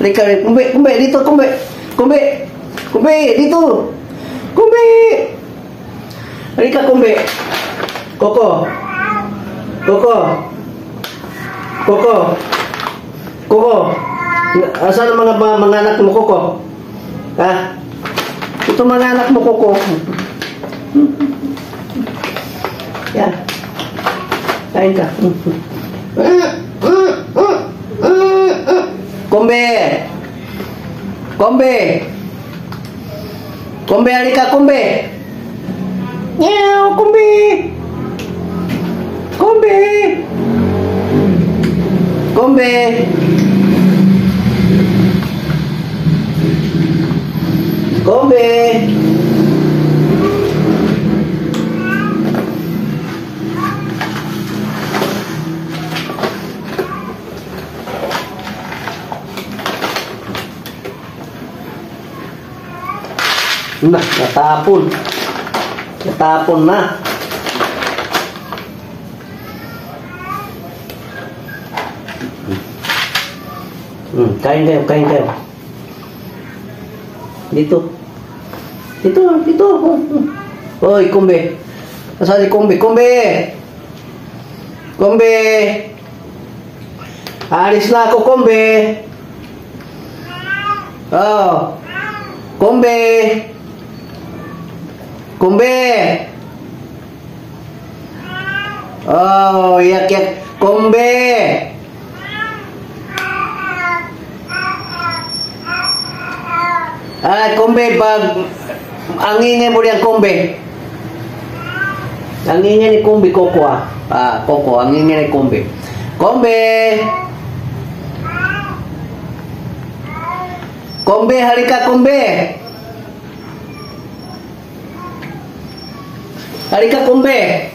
Halika, kumbe, kumbe, dito, kumbe. Kumbe, kumbe, dito. Kumbe. Halika, kumbe. Koko. Koko. Koko. Koko. Asan ang mga anak mo, Koko? Ha? Ito mga anak mo, Koko. Yan. Kain ka. Kombe. Kombe. Kombe, halika, Kombe. Meow, Kombe. Kombe. Kombe. Kombe. Nah, natapon. Natapon na. Kain kayo, kain kayo. Dito. Dito, dito. Hoy, Kombe. Nasaan si Kombe? Kombe! Kombe! Alis na ako, Kombe. Oh. Kombe! Kombe! Oh, yak-yak. Kombe! Ah, Kombe, pag ang ingay mo riyan, Kombe. Ang ingay ni Kombe, Koko ah. Ah, Koko, ang ingay ni Kombe. Kombe! Kombe, halika, Kombe! Halika, Kombe!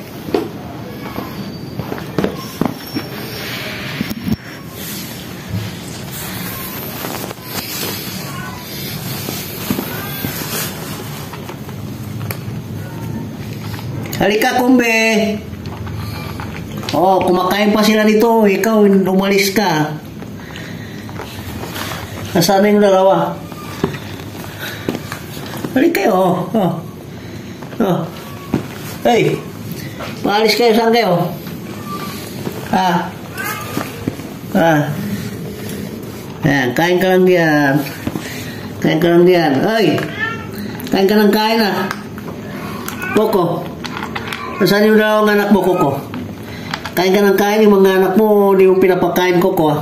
Halika, Kombe! Oh, kumakain pa sila dito. Ikaw, umalis ka. Nasaan na yung dalawa? Halika kayo, oh. Oh. Oh. Hey! Maalis kayo, saan kayo? Ah. Ah. Ayan, kain ka lang diyan. Kain ka lang diyan. Ay! Kain ka lang kain ah. Koko. Nasaan yung dalawang anak mo, Koko? Kain ka ng kain, yung mga anak mo, hindi mo pinapakain, Koko, ah.